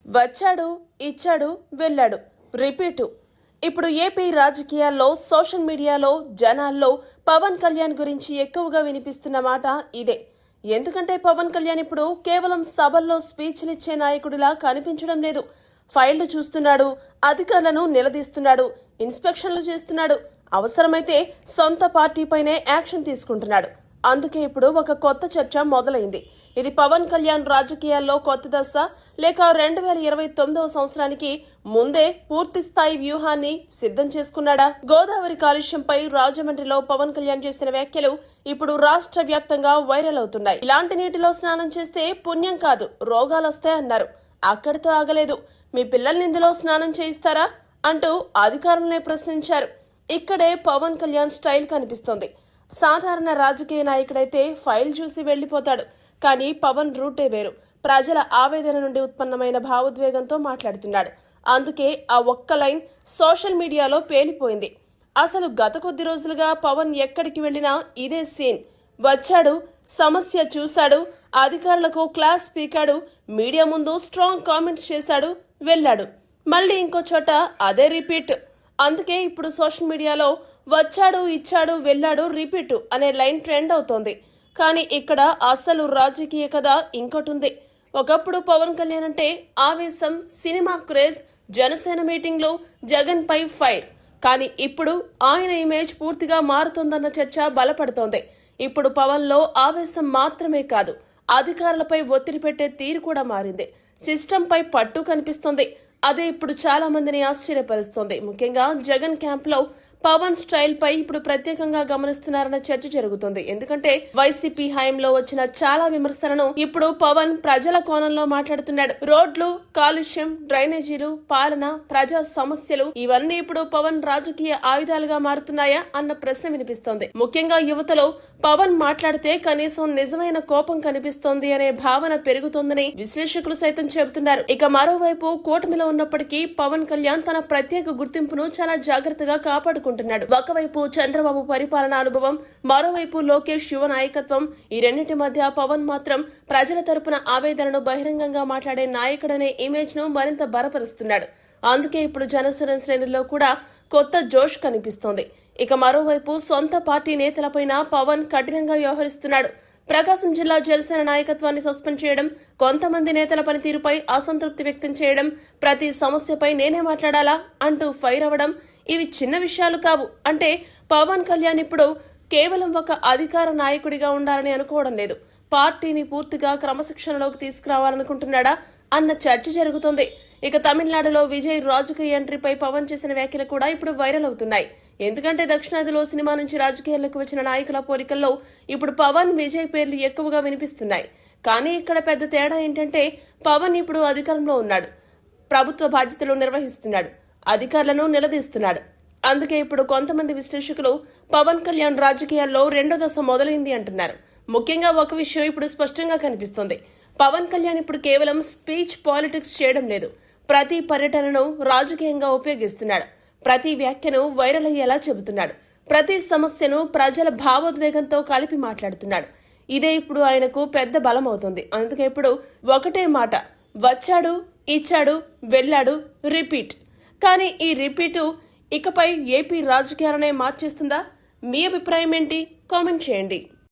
వచ్చాడు, ఇచ్చాడు, వెళ్ళాడు, రిపీటు. ఇప్పుడు ఏపీ రాజకీయాల్లో, సోషల్ మీడియాలో, జనాల్లో పవన్ కళ్యాణ్ గురించి ఎక్కువగా వినిపిస్తున్న మాట ఇదే. ఎందుకంటే పవన్ కళ్యాణ్ ఇప్పుడు కేవలం సభల్లో స్పీచ్లు ఇచ్చే నాయకుడిలా కనిపించడం లేదు. ఫైళ్లు చూస్తున్నాడు, అధికారులను నిలదీస్తున్నాడు, ఇన్స్పెక్షన్లు చేస్తున్నాడు, అవసరమైతే సొంత పార్టీపైనే యాక్షన్ తీసుకుంటున్నాడు. అందుకే ఇప్పుడు ఒక కొత్త చర్చ మొదలైంది. ఇది పవన్ కళ్యాణ్ రాజకీయాల్లో కొత్త దశ, లేక 2029వ సంవత్సరానికి ముందే పూర్తి స్థాయి వ్యూహాన్ని సిద్ధం చేసుకున్నాడా? గోదావరి కాలుష్యంపై రాజమండ్రిలో పవన్ కళ్యాణ్ చేసిన వ్యాఖ్యలు ఇప్పుడు రాష్ట్ర వ్యాప్తంగా వైరల్ అవుతున్నాయి. ఇలాంటి నీటిలో స్నానం చేస్తే పుణ్యం కాదు, రోగాలొస్తాయన్నారు. అక్కడితో ఆగలేదు. మీ పిల్లల్ని ఇందులో స్నానం చేయిస్తారా అంటూ అధికారులనే ప్రశ్నించారు. ఇక్కడే పవన్ కళ్యాణ్ స్టైల్ కనిపిస్తోంది. సాధారణ రాజకీయ నాయకుడైతే ఫైల్ చూసి వెళ్లిపోతాడు. కానీ పవన్ రూటే వేరు. ప్రజల ఆవేదన నుండి ఉత్పన్నమైన భావోద్వేగంతో మాట్లాడుతున్నాడు. అందుకే ఆ ఒక్క లైన్ సోషల్ మీడియాలో పేలిపోయింది. అసలు గత కొద్ది రోజులుగా పవన్ ఎక్కడికి వెళ్లినా ఇదే సీన్. వచ్చాడు, సమస్య చూశాడు, అధికారులకు క్లాస్ పీకాడు, మీడియా ముందు స్ట్రాంగ్ కామెంట్స్ చేశాడు, వెళ్ళాడు. మళ్ళీ ఇంకో చోట అదే రిపీట్. అందుకే ఇప్పుడు సోషల్ మీడియాలో వచ్చాడు, ఇచ్చాడు, వెళ్ళాడు, రిపీటు అనే లైన్ ట్రెండ్ అవుతోంది. కానీ ఇక్కడ అసలు రాజకీయ కథ ఇంకోటి ఉంది. ఒకప్పుడు పవన్ కళ్యాణ్ అంటే ఆవేశం, సినిమా క్రేజ్, జనసేన మీటింగ్లో జగన్ పై ఫైర్. కానీ ఇప్పుడు ఆయన ఇమేజ్ పూర్తిగా మారుతోందన్న చర్చ బలపడుతోంది. ఇప్పుడు పవన్ లో ఆవేశం మాత్రమే కాదు, అధికారులపై ఒత్తిడి పెట్టే తీరు కూడా మారింది. సిస్టమ్ పై పట్టు కనిపిస్తోంది. అదే ఇప్పుడు చాలా మందిని ఆశ్చర్యపరుస్తోంది. ముఖ్యంగా జగన్ క్యాంప్ లో పవన్ స్టైల్ పై ఇప్పుడు ప్రత్యేకంగా గమనిస్తున్నారన్న చర్చ జరుగుతుంది. ఎందుకంటే వైసీపీ హయాంలో వచ్చిన చాలా విమర్శలను ఇప్పుడు పవన్ ప్రజల కోణంలో మాట్లాడుతున్నాడు. రోడ్లు, కాలుష్యం, డ్రైనేజీలు, పాలన, ప్రజా సమస్యలు ఇవన్నీ ఇప్పుడు పవన్ రాజకీయ ఆయుధాలుగా మారుతున్నాయా అన్న ప్రశ్న వినిపిస్తోంది. ముఖ్యంగా యువతలో పవన్ మాట్లాడితే కనీసం నిజమైన కోపం కనిపిస్తోంది అనే భావన పెరుగుతోందని విశ్లేషకులు సైతం చెబుతున్నారు. ఇక మరోవైపు కూటమిలో ఉన్నప్పటికీ పవన్ కళ్యాణ్ తన ప్రత్యేక గుర్తింపును చాలా జాగ్రత్తగా కాపాడుకుంటున్నాడు. ఒకవైపు చంద్రబాబు పరిపాలనా అనుభవం, మరోవైపు లోకేష్ యువ నాయకత్వం. ఈ రెండింటి మధ్య పవన్ మాత్రం ప్రజల తరపున ఆవేదనను బహిరంగంగా మాట్లాడే నాయకుడనే ఇమేజ్ ను మరింత బలపరుస్తున్నాడు. అందుకే ఇప్పుడు జనసేన శ్రేణుల్లో కూడా కొత్త జోష్ కనిపిస్తోంది. ఇక మరోవైపు సొంత పార్టీ నేతలపైన పవన్ కఠినంగా వ్యవహరిస్తున్నాడు. ప్రకాశం జిల్లా జనసేన నాయకత్వాన్ని సస్పెండ్ చేయడం, కొంతమంది నేతల పనితీరుపై అసంతృప్తి వ్యక్తం చేయడం, ప్రతి సమస్యపై నేనే మాట్లాడాలా అంటూ ఫైర్ అవ్వడం ఇవి చిన్న విషయాలు కావు. అంటే పవన్ కళ్యాణ్ ఇప్పుడు కేవలం ఒక అధికార నాయకుడిగా ఉండాలని అనుకోవడం లేదు, పార్టీని పూర్తిగా క్రమశిక్షణలోకి తీసుకురావాలనుకుంటున్నాడా అన్న చర్చ జరుగుతోంది. ఇక తమిళనాడులో విజయ్ రాజకీయ ఎంట్రీపై పవన్ చేసిన వ్యాఖ్యలు కూడా ఇప్పుడు వైరల్ అవుతున్నాయి. ఎందుకంటే దక్షిణాదిలో సినిమా నుంచి రాజకీయాల్లోకి వచ్చిన నాయకుల పోలికల్లో ఇప్పుడు పవన్, విజయ్ పేర్లు ఎక్కువగా వినిపిస్తున్నాయి. కానీ ఇక్కడ పెద్ద తేడా ఏంటంటే పవన్ ఇప్పుడు అధికారంలో ఉన్నాడు, ప్రభుత్వ బాధ్యతలు నిర్వహిస్తున్నాడు, అధికారులను నిలదీస్తున్నాడు. అందుకే ఇప్పుడు కొంతమంది విశ్లేషకులు పవన్ కళ్యాణ్ రాజకీయాల్లో రెండో దశ మొదలైంది అంటున్నారు. ముఖ్యంగా ఒక విషయం ఇప్పుడు స్పష్టంగా కనిపిస్తోంది. పవన్ కళ్యాణ్ ఇప్పుడు కేవలం స్పీచ్ పాలిటిక్స్ చేయడం లేదు, ప్రతి పర్యటనను రాజకీయంగా ఉపయోగిస్తున్నాడు. ప్రతి వ్యాఖ్యను వైరల్ అయ్యేలా చెబుతున్నాడు. ప్రతి సమస్యను ప్రజల భావోద్వేగంతో కలిపి మాట్లాడుతున్నాడు. ఇదే ఇప్పుడు ఆయనకు పెద్ద బలం అవుతుంది. అందుకే ఇప్పుడు ఒకటే మాట, వచ్చాడు, ఇచ్చాడు, వెళ్ళాడు, రిపీట్. కానీ ఈ రిపీటు ఇకపై ఏపీ రాజకీయాలనే మార్చేస్తుందా? మీ అభిప్రాయం ఏంటి? కామెంట్ చేయండి.